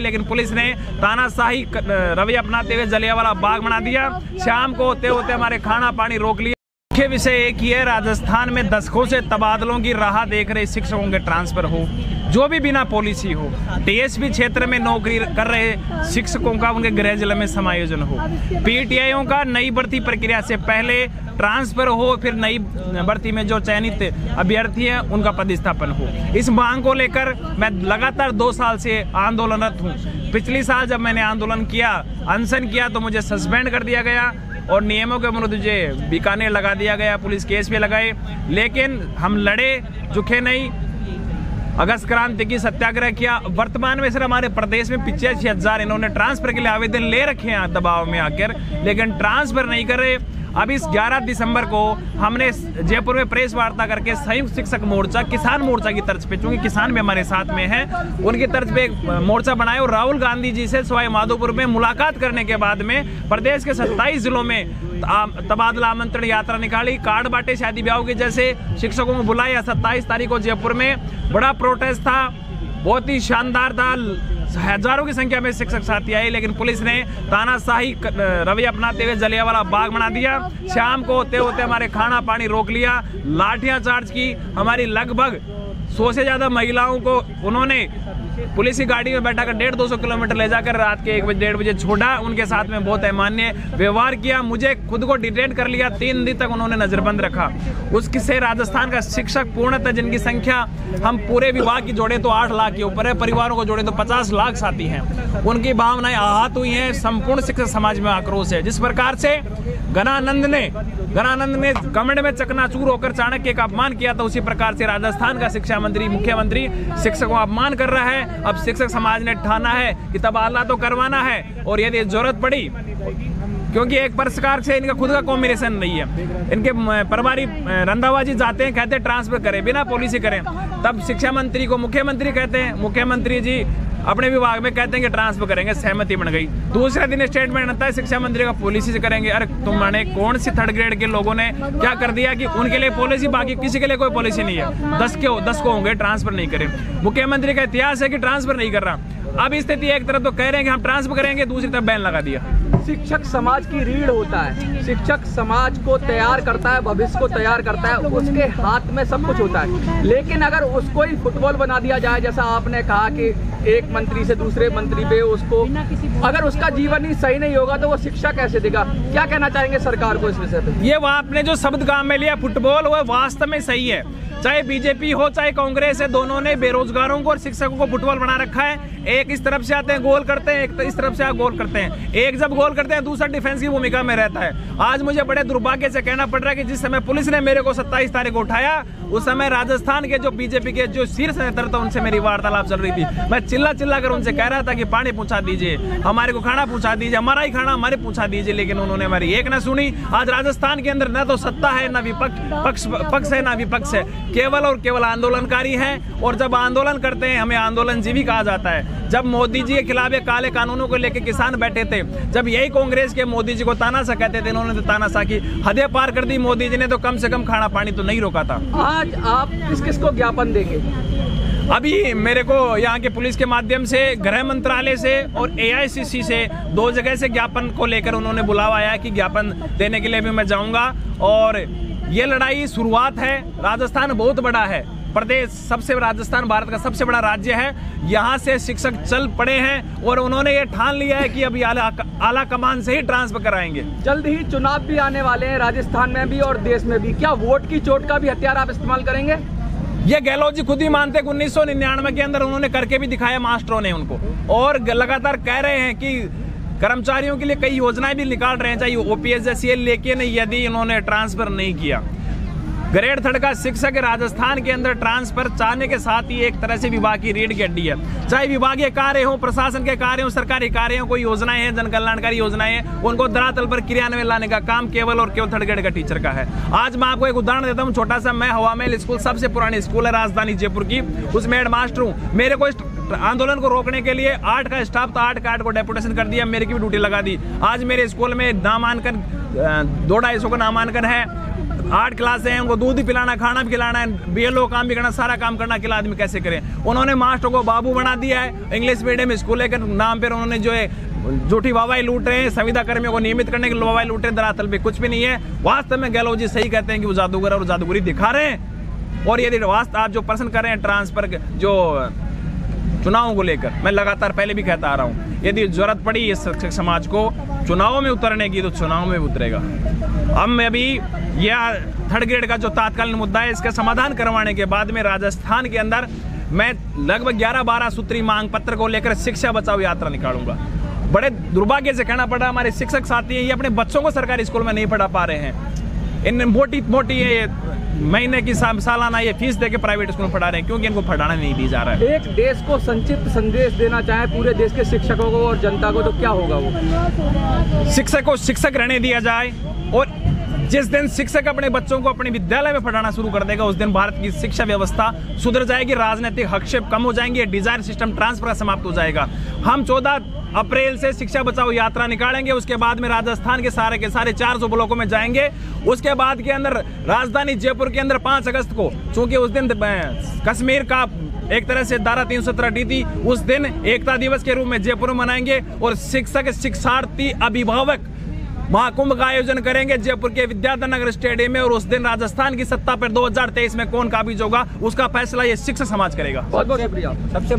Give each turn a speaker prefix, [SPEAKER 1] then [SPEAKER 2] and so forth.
[SPEAKER 1] लेकिन पुलिस ने तानाशाही रवैया अपनाते हुए जलियांवाला बाग बना दिया। शाम को होते होते हमारे खाना पानी रोक लिया। मुख्य विषय एक ही है, राजस्थान में दशकों से तबादलों की राह देख रहे शिक्षकों के ट्रांसफर हो, जो भी बिना पॉलिसी हो। टीएसपी क्षेत्र में नौकरी कर रहे शिक्षकों का उनके गृह जिले में समायोजन हो। पीटीआईओं का नई भर्ती प्रक्रिया से पहले ट्रांसफर हो, फिर नई भर्ती में जो चयनित अभ्यर्थी हैं उनका पदस्थापन हो। इस मांग को लेकर मैं लगातार 2 साल से आंदोलनरत हूँ। पिछली साल जब मैंने आंदोलन किया, अनशन किया, तो मुझे सस्पेंड कर दिया गया और नियमों के विरुद्ध मुझे बीकानेर लगा दिया गया, पुलिस केस पे लगाए। लेकिन हम लड़े, झुके नहीं। अगस्त क्रांति की सत्याग्रह किया। वर्तमान में सर हमारे प्रदेश में 85,000 इन्होंने ट्रांसफर के लिए आवेदन ले रखे हैं दबाव में आकर, लेकिन ट्रांसफर नहीं कर रहे। अब इस 11 दिसंबर को हमने जयपुर में प्रेस वार्ता करके संयुक्त शिक्षक मोर्चा, किसान मोर्चा की तर्ज पे, चूंकि किसान भी हमारे साथ में हैं, उनकी तर्ज पे एक मोर्चा बनाया और राहुल गांधी जी से सवाई माधोपुर में मुलाकात करने के बाद में प्रदेश के 27 जिलों में तबादला आमंत्रण यात्रा निकाली। कार्ड बांटे, शादी ब्याह के जैसे शिक्षकों को बुलाया। 27 तारीख को जयपुर में बड़ा प्रोटेस्ट था, बहुत ही शानदार था। हजारों की संख्या में शिक्षक साथी आए, लेकिन पुलिस ने तानाशाही रवैया अपनाते हुए जलियांवाला बाग बना दिया। शाम को होते होते हमारे खाना पानी रोक लिया, लाठियां चार्ज की। हमारी लगभग 100 से ज्यादा महिलाओं को उन्होंने पुलिस की गाड़ी में बैठाकर 150-200 किलोमीटर ले जाकर रात के 1 बजे 1:30 बजे छोड़ा। उनके साथ में बहुत अमान्य व्यवहार किया, मुझे खुद को डिटेन कर लिया। 3 दिन तक उन्होंने नजरबंद रखा। उससे राजस्थान का शिक्षक पूर्णतः, जिनकी संख्या हम पूरे विभाग की जोड़े तो 8 लाख के ऊपर है, परिवारों को जोड़े तो 50 लाख साथी हैं, उनकी भावनाएं आहत हुई हैं। संपूर्ण शिक्षक समाज में आक्रोश है। जिस प्रकार से गणानंद ने कमेंट में चकनाचूर होकर चाणक्य का अपमान किया था, उसी प्रकार से राजस्थान का शिक्षा मंत्री, मुख्यमंत्री शिक्षकों का अपमान कर रहा है। अब शिक्षक समाज ने ठाना है कि तबादला तो करवाना है, और यदि जरूरत पड़ी, क्योंकि एक प्रकार से इनका खुद का कॉम्बिनेशन नहीं है। इनके प्रभारी रंधावा जी जाते हैं, कहते हैं ट्रांसफर करें, बिना पॉलिसी करें। तब शिक्षा मंत्री को मुख्यमंत्री कहते हैं, मुख्यमंत्री जी अपने विभाग में कहते हैं कि ट्रांसफर करेंगे, सहमति बन गई। दूसरे दिन स्टेटमेंट आता है शिक्षा मंत्री का पॉलिसी से करेंगे। अरे तुम्हारे कौन सी 3rd ग्रेड के लोगों ने क्या कर दिया कि उनके लिए पॉलिसी, बाकी किसी के लिए कोई पॉलिसी नहीं है। 10 को होंगे ट्रांसफर नहीं करें। मुख्यमंत्री का इतिहास है कि ट्रांसफर नहीं कर रहा। अब स्थिति एक तरफ तो कह रहे हैं कि हम ट्रांसफर करेंगे, दूसरी तरफ बैन लगा दिया।
[SPEAKER 2] शिक्षक समाज की रीढ़ होता है, शिक्षक समाज को तैयार करता है, भविष्य को तैयार करता है, उसके हाथ में सब कुछ होता है। लेकिन अगर उसको ही फुटबॉल बना दिया जाए, जैसा आपने कहा कि एक मंत्री से दूसरे मंत्री पे उसको, अगर उसका जीवन ही सही नहीं होगा तो वो शिक्षा कैसे देगा? क्या कहना चाहेंगे सरकार को इस विषय पे?
[SPEAKER 1] ये वो आपने जो शब्द काम में लिया फुटबॉल, वो वास्तव में सही है। चाहे बीजेपी हो चाहे कांग्रेस है, दोनों ने बेरोजगारों को और शिक्षकों को फुटबॉल बना रखा है। एक इस तरफ से आते हैं गोल करते हैं, एक इस तरफ से गोल करते हैं। एक जब गोल करते हैं, दूसरा डिफेंस की भूमिका में रहता है। आज मुझे बड़े दुर्भाग्य से कहना पड़ रहा है कि जिस समय पुलिस ने मेरे को 27 तारीख को उठाया, उस समय राजस्थान के जो बीजेपी के जो शीर्ष नेता था, उनसे मेरी वार्तालाप चल रही थी। मैं चिल्ला कर उनसे कह रहा था कि पानी पहुंचा दीजिए, हमारे को खाना पहुंचा दीजिए, हमारा ही खाना हमारे पहुंचा दीजिए, लेकिन उन्होंने हमारी एक न सुनी। आज राजस्थान के अंदर न तो सत्ता है, न पक्ष है, न विपक्ष है, केवल और केवल आंदोलनकारी हैं। और जब आंदोलन करते हैं, हमें आंदोलनजीवी कहा जाता है। जब मोदी जी के खिलाफ काले कानूनों को लेकर किसान बैठे थे, जब यही कांग्रेस के मोदी जी को तानाशाह कहते थे, इन्होंने तो तानाशाह की हदें पार कर दी। मोदी जी ने तो कम से कम खाना पानी तो नहीं रोका था।
[SPEAKER 2] आज आप किस-किसको ज्ञापन देंगे?
[SPEAKER 1] अभी मेरे को यहाँ के पुलिस के माध्यम से, गृह मंत्रालय से और AICC से 2 जगह से ज्ञापन को लेकर उन्होंने बुलावा आया कि ज्ञापन देने के लिए भी मैं जाऊंगा। और ये लड़ाई शुरुआत है। राजस्थान बहुत बड़ा है प्रदेश, राजस्थान भारत का सबसे बड़ा राज्य है। यहाँ से शिक्षक चल पड़े हैं और उन्होंने ये ठान लिया है कि अभी आला कमान से ही ट्रांसफर कराएंगे।
[SPEAKER 2] जल्द ही चुनाव भी आने वाले हैं, राजस्थान में भी और देश में भी। क्या वोट की चोट का भी हथियार आप इस्तेमाल करेंगे?
[SPEAKER 1] ये गहलोत जी खुद ही मानते हैं 1999 के अंदर उन्होंने करके भी दिखाया मास्टरों ने उनको, और लगातार कह रहे हैं कि कर्मचारियों के लिए कई योजनाएं भी निकाल रहे हैं, चाहे OPS जैसी है। लेकिन यदि इन्होंने ट्रांसफर नहीं किया, ग्रेड 3 का शिक्षक राजस्थान के अंदर ट्रांसफर चाहने के साथ ही एक तरह से विभाग की रीढ़ की हड्डी है। चाहे विभागीय कार्य हो, प्रशासन के कार्य हो, सरकारी कार्य हो, कोई योजनाएं हैं, जन कल्याणकारी योजनाएं हैं, उनको धरातल पर क्रियान्वयन लाने का काम केवल और केवल 3rd ग्रेड का टीचर का है। आज मैं आपको एक उदाहरण देता हूँ छोटा सा। मैं हवा महल स्कूल, सबसे पुरानी स्कूल है राजधानी जयपुर की, उसमें हेड मास्टर हूँ। मेरे को आंदोलन को रोकने के लिए 8 का स्टाफ था, 8 का 8 को डेपुटेशन कर दिया, मेरी की भी ड्यूटी लगा दी। आज मेरे स्कूल में नामांकन 200-250 का नामांकन है। 8 क्लासें हैं, उनको दूध भी पिलाना, खाना भी खिलाना है, बीएलओ काम भी करना, सारा काम करना, अकेला आदमी कैसे करें। उन्होंने मास्टर को बाबू बना दिया है, इंग्लिश मीडियम स्कूल के नाम पर उन्होंने जो है झूठी वाहवाही लूट रहे हैं, संविदा कर्मियों को नियमित करने के लिए वाहवाही लूट रहे हैं, दरअसल पे कुछ भी नहीं है। वास्तव में गहलोत जी सही कहते हैं कि वो जादूगर और जादूगरी दिखा रहे हैं। और यदि वास्तव आप जो प्रश्न कर रहे हैं ट्रांसफर जो चुनावों को लेकर, मैं लगातार पहले भी कहता आ रहा हूं, यदि जरूरत पड़ी इस शिक्षक समाज को चुनावों में उतरने की तो चुनाव में उतरेगा। हम अभी यह 3rd ग्रेड का जो तात्कालीन मुद्दा है, इसका समाधान करवाने के बाद में राजस्थान के अंदर मैं लगभग 11-12 सूत्री मांग पत्र को लेकर शिक्षा बचाओ यात्रा निकालूंगा। बड़े दुर्भाग्य से कहना पड़ा, हमारे शिक्षक साथी हैं, ये अपने बच्चों को सरकारी स्कूल में नहीं पढ़ा पा रहे हैं। इन मोटी महीने की सालाना ये फीस देके प्राइवेट स्कूल में पढ़ा रहे हैं, क्योंकि इनको पढ़ाना नहीं दी जा रहा है।
[SPEAKER 2] एक देश को संक्षिप्त संदेश देना चाहे पूरे देश के शिक्षकों को और जनता को, तो क्या होगा वो?
[SPEAKER 1] शिक्षक को शिक्षक रहने दिया जाए, और जिस दिन शिक्षक अपने बच्चों को अपने विद्यालय में पढ़ाना शुरू कर देगा, उस दिन भारत की शिक्षा व्यवस्था सुधर जाएगी, राजनीतिक हस्तक्षेप कम हो जाएंगे, डिजायर सिस्टम ट्रांसफर समाप्त हो जाएगा। हम 14 अप्रैल से शिक्षा बचाओ यात्रा निकालेंगे, उसके बाद में राजस्थान के सारे 400 ब्लॉकों में जाएंगे। उसके बाद के अंदर राजधानी जयपुर के अंदर 5 अगस्त को, चूंकि उस दिन कश्मीर का एक तरह से धारा 317 हटी थी, उस दिन एकता दिवस के रूप में जयपुर में मनाएंगे, और शिक्षक, शिक्षार्थी, अभिभावक महाकुंभ का आयोजन करेंगे जयपुर के विद्याधर नगर स्टेडियम में। और उस दिन राजस्थान की सत्ता पर 2023 में कौन काबिज होगा, उसका फैसला ये शिक्षक समाज करेगा।
[SPEAKER 2] बहुत बहुत शुक्रिया। सबसे